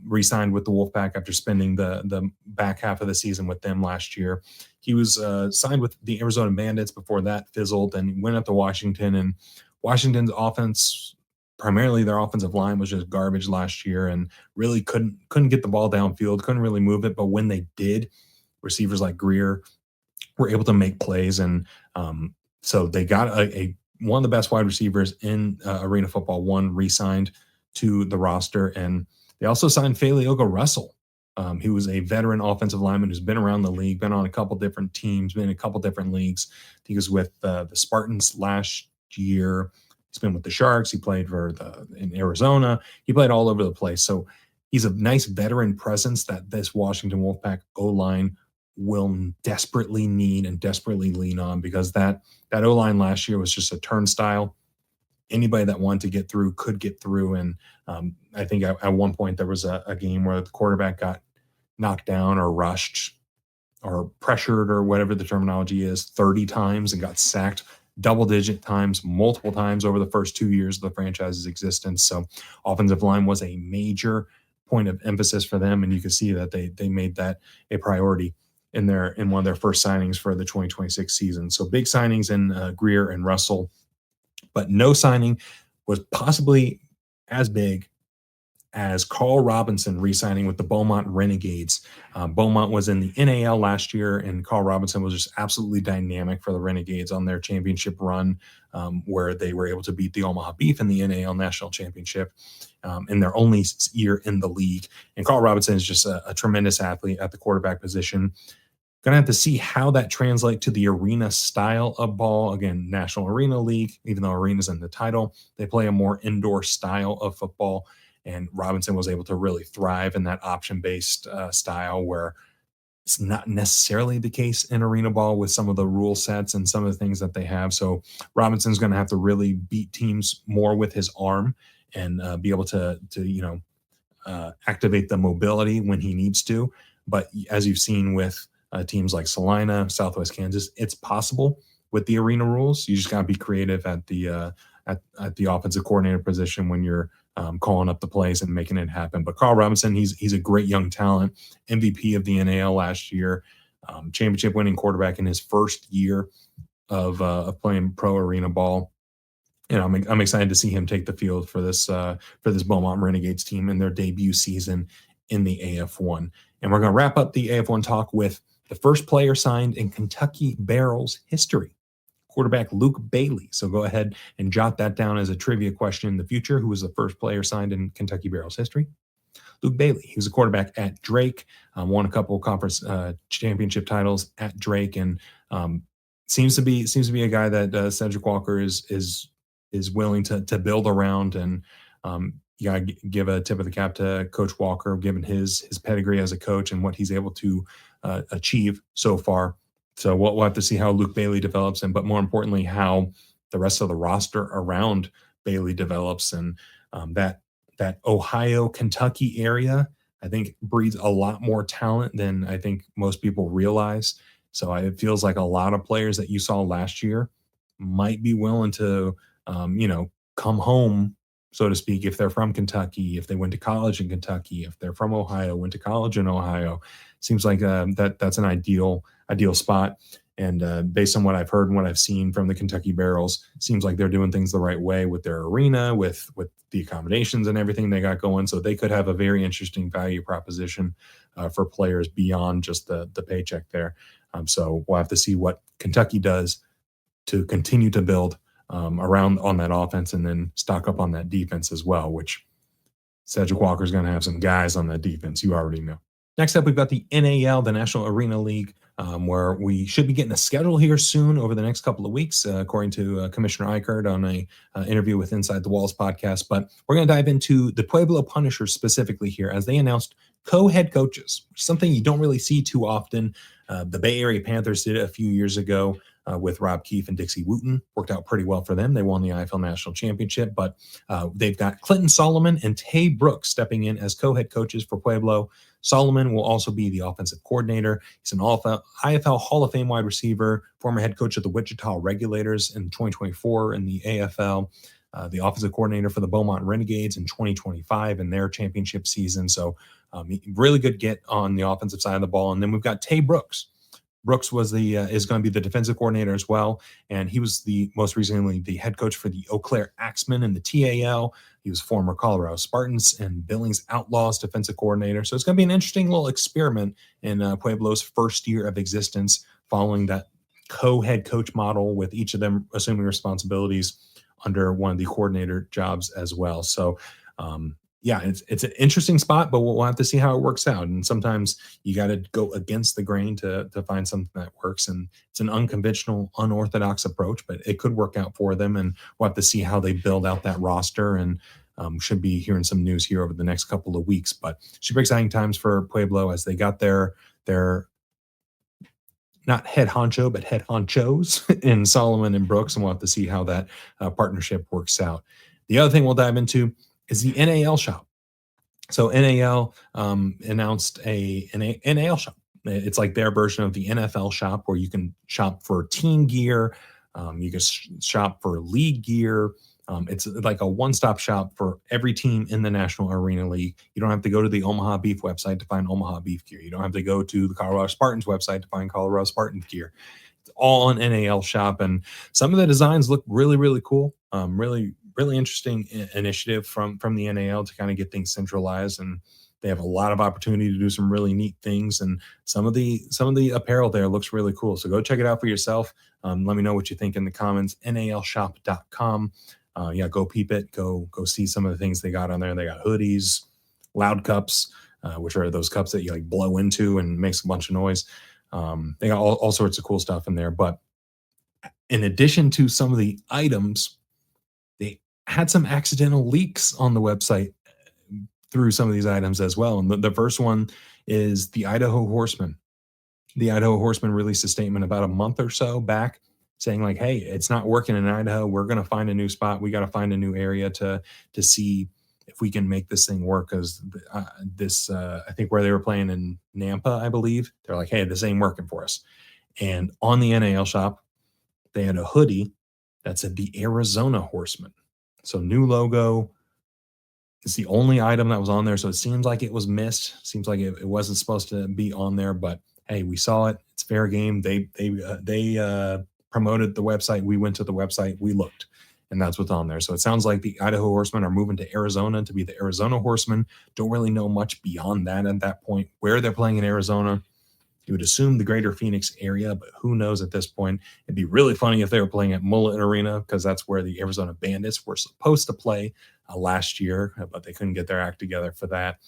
[SPEAKER 1] re-signed with the Wolfpack after spending the back half of the season with them last year. He was signed with the Arizona Bandits before that fizzled, and went up to Washington. And Washington's offense, primarily their offensive line, was just garbage last year, and really couldn't get the ball downfield, couldn't really move it. But when they did, receivers like Greer were able to make plays, and so they got a one of the best wide receivers in arena football, one re-signed to the roster. And they also signed Faleoga Russell. He was a veteran offensive lineman who's been around the league, been on a couple different teams, been in a couple different leagues. He was with the Spartans last year. He's been with the Sharks. He played in Arizona. He played all over the place. So he's a nice veteran presence that this Washington Wolfpack O-line will desperately need and desperately lean on, because that O-line last year was just a turnstile. Anybody that wanted to get through could get through. And I think at one point there was a game where the quarterback got knocked down or rushed or pressured, or whatever the terminology is, 30 times, and got sacked double-digit times, multiple times over the first 2 years of the franchise's existence. So offensive line was a major point of emphasis for them, and you can see that they made that a priority in one of their first signings for the 2026 season. So big signings in Greer and Russell, but no signing was possibly as big as Carl Robinson re-signing with the Beaumont Renegades. Beaumont was in the NAL last year, and Carl Robinson was just absolutely dynamic for the Renegades on their championship run, where they were able to beat the Omaha Beef in the NAL National Championship in their only year in the league. And Carl Robinson is just a tremendous athlete at the quarterback position. Going to have to see how that translates to the arena style of ball. Again, National Arena League, even though arena's in the title, they play a more indoor style of football. And Robinson was able to really thrive in that option-based style, where it's not necessarily the case in arena ball with some of the rule sets and some of the things that they have. So Robinson's going to have to really beat teams more with his arm and be able to activate the mobility when he needs to. But as you've seen with teams like Salina, Southwest Kansas, it's possible with the arena rules. You just got to be creative at the offensive coordinator position when you're calling up the plays and making it happen. But Carl Robinson, he's a great young talent, MVP of the NAL last year, championship winning quarterback in his first year of playing pro arena ball. And I'm excited to see him take the field for this Beaumont Renegades team in their debut season in the AF1. And we're going to wrap up the AF1 talk with the first player signed in Kentucky Barrels history, quarterback Luke Bailey. So go ahead and jot that down as a trivia question in the future. Who was the first player signed in Kentucky Barrels history? Luke Bailey. He was a quarterback at Drake, won a couple of conference championship titles at Drake, and seems to be a guy that Cedric Walker is willing to build around. And you got to give a tip of the cap to Coach Walker, given his pedigree as a coach and what he's able to achieve so far. So we'll have to see how Luke Bailey develops, but more importantly, how the rest of the roster around Bailey develops. And that Ohio, Kentucky area, I think, breeds a lot more talent than I think most people realize. So it feels like a lot of players that you saw last year might be willing to, come home, so to speak, if they're from Kentucky, if they went to college in Kentucky, if they're from Ohio, went to college in Ohio. Seems like that's an ideal spot. And based on what I've heard and what I've seen from the Kentucky Barrels, seems like they're doing things the right way with their arena, with the accommodations and everything they got going. So they could have a very interesting value proposition for players beyond just the paycheck there. So we'll have to see what Kentucky does to continue to build around on that offense, and then stock up on that defense as well, which Cedric Walker's going to have some guys on that defense. You already know. Next up, we've got the NAL, the National Arena League, where we should be getting a schedule here soon over the next couple of weeks, according to Commissioner Eichert on a interview with Inside the Walls podcast. But we're going to dive into the Pueblo Punishers specifically here, as they announced co-head coaches, something you don't really see too often. The Bay Area Panthers did it a few years ago with Rob Keefe and Dixie Wooten. Worked out pretty well for them. They won the IFL National Championship, but they've got Clinton Solomon and Tay Brooks stepping in as co-head coaches for Pueblo. Solomon will also be the offensive coordinator. He's an IFL Hall of Fame wide receiver, former head coach of the Wichita Regulators in 2024 in the AFL. the offensive coordinator for the Beaumont Renegades in 2025 in their championship season. So really good get on the offensive side of the ball. And then we've got Tay Brooks. Brooks was is going to be the defensive coordinator as well, and he was the most recently the head coach for the Eau Claire Axemen in the TAL. He was former Colorado Spartans and Billings Outlaws defensive coordinator. So it's going to be an interesting little experiment in Pueblo's first year of existence, following that co-head coach model with each of them assuming responsibilities under one of the coordinator jobs as well. So yeah, it's an interesting spot, but we'll have to see how it works out. And sometimes you got to go against the grain to find something that works. And it's an unconventional, unorthodox approach, but it could work out for them. And we'll have to see how they build out that roster. And should be hearing some news here over the next couple of weeks. But super exciting times for Pueblo as they got their not head honcho, but head honchos in Solomon and Brooks. And we'll have to see how that partnership works out. The other thing we'll dive into is the NAL shop. So NAL announced a NAL shop. It's like their version of the NFL shop, where you can shop for team gear, you can shop for league gear. It's like a one-stop shop for every team in the National Arena League. You don't have to go to the Omaha Beef website to find Omaha Beef gear. You don't have to go to the Colorado Spartans website to find Colorado Spartans gear. It's all on NAL shop, and some of the designs look really, really cool. Really interesting initiative from the NAL to kind of get things centralized, and they have a lot of opportunity to do some really neat things. And some of the apparel there looks really cool. So go check it out for yourself. Let me know what you think in the comments. NALshop.com. Yeah, go peep it. Go see some of the things they got on there. They got hoodies, loud cups, which are those cups that you like blow into and makes a bunch of noise. They got all sorts of cool stuff in there. But in addition to some of the items, they had some accidental leaks on the website through some of these items as well. And the first one is the Idaho Horsemen. The Idaho Horsemen released a statement about a month or so back saying like, hey, it's not working in Idaho. We're going to find a new spot. We got to find a new area to see if we can make this thing work. Because I think where they were playing in Nampa, I believe, they're like, hey, this ain't working for us. And on the NAL shop, they had a hoodie that said the Arizona Horsemen. So new logo. It's the only item that was on there. So it seems like it was missed. Seems like it wasn't supposed to be on there, but hey, we saw it. It's fair game. They promoted the website. We went to the website. We looked, and that's what's on there. So it sounds like the Idaho Horsemen are moving to Arizona to be the Arizona Horsemen. Don't really know much beyond that at that point. Where they're playing in Arizona, you would assume the greater Phoenix area, but who knows at this point. It'd be really funny if they were playing at Mullet Arena, because that's where the Arizona Bandits were supposed to play last year, but they couldn't get their act together for that.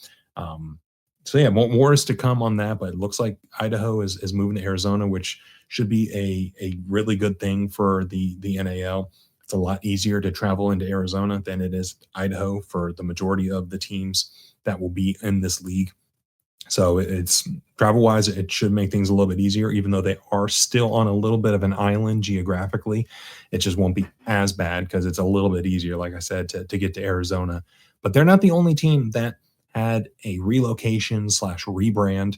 [SPEAKER 1] So yeah, more is to come on that, but it looks like Idaho is moving to Arizona, which should be a really good thing for the NAL. It's a lot easier to travel into Arizona than it is Idaho for the majority of the teams that will be in this league. So it's travel-wise, it should make things a little bit easier, even though they are still on a little bit of an island geographically. It just won't be as bad because it's a little bit easier, like I said, to get to Arizona. But they're not the only team that had a relocation / rebrand.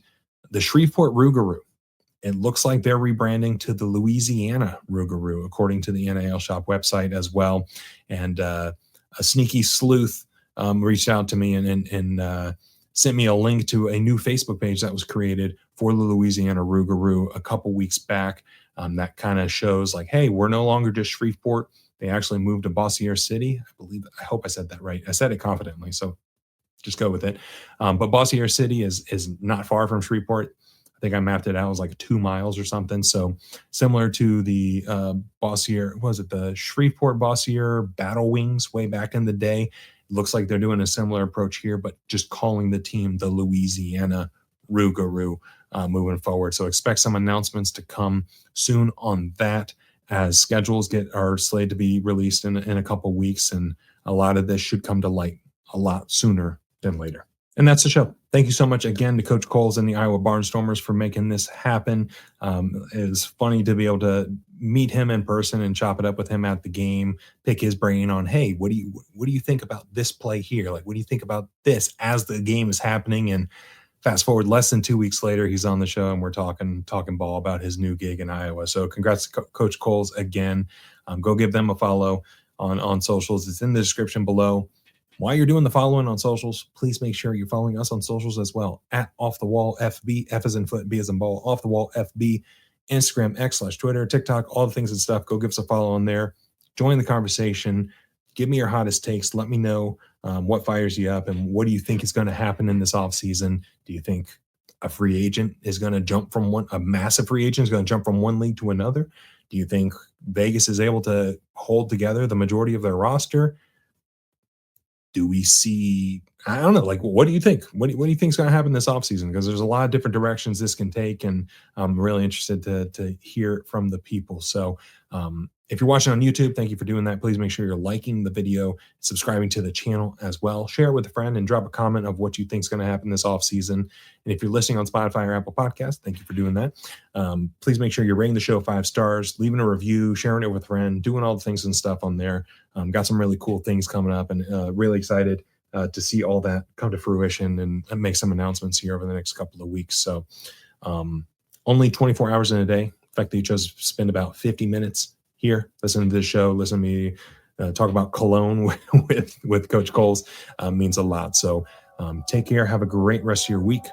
[SPEAKER 1] The Shreveport Rougarou. It looks like they're rebranding to the Louisiana Rougarou, according to the NAL Shop website as well. And a sneaky sleuth reached out to me and sent me a link to a new Facebook page that was created for the Louisiana Rougarou a couple weeks back. That kind of shows like, hey, we're no longer just Shreveport. They actually moved to Bossier City. I hope I said that right. I said it confidently, so just go with it. But Bossier City is not far from Shreveport. I think I mapped it out. It was like 2 miles or something. So similar to the Bossier, the Shreveport Bossier Battle Wings way back in the day. Looks like they're doing a similar approach here, but just calling the team the Louisiana Rougarou moving forward. So expect some announcements to come soon on that, as schedules are slated to be released in a couple weeks, and a lot of this should come to light a lot sooner than later. And that's the show. Thank you so much again to Coach Coles and the Iowa Barnstormers for making this happen. It was funny to be able to meet him in person and chop it up with him at the game, pick his brain on, hey, what do you think about this play here? Like, what do you think about this as the game is happening? And fast forward less than 2 weeks later, he's on the show and we're talking ball about his new gig in Iowa. So congrats to Coach Coles again. Go give them a follow. on socials. It's in the description below. While you're doing the following on socials, please make sure you're following us on socials as well at Off the Wall FB, F as in foot, B as in ball, Off the Wall FB, Instagram, X/Twitter, TikTok, all the things and stuff. Go give us a follow on there. Join the conversation. Give me your hottest takes. Let me know what fires you up and what do you think is going to happen in this offseason. Do you think a free agent is going to jump from a massive free agent is going to jump from one league to another? Do you think Vegas is able to hold together the majority of their roster? Do we see, I don't know, like, what do you think? What do you think is going to happen this offseason? Because there's a lot of different directions this can take, and I'm really interested to hear from the people. So if you're watching on YouTube, thank you for doing that. Please make sure you're liking the video, subscribing to the channel as well. Share it with a friend and drop a comment of what you think is going to happen this offseason. And if you're listening on Spotify or Apple Podcasts, thank you for doing that. Please make sure you're rating the show 5 stars, leaving a review, sharing it with a friend, doing all the things and stuff on there. Got some really cool things coming up, and really excited to see all that come to fruition and make some announcements here over the next couple of weeks. So only 24 hours in a day. In fact, you chose to spend about 50 minutes here listening to this show, listen to me talk about cologne with Coach Coles means a lot. So take care. Have a great rest of your week.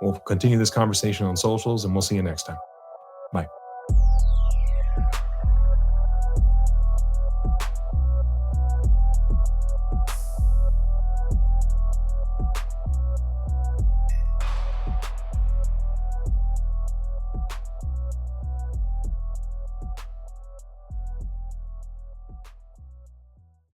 [SPEAKER 1] We'll continue this conversation on socials, and we'll see you next time. Bye.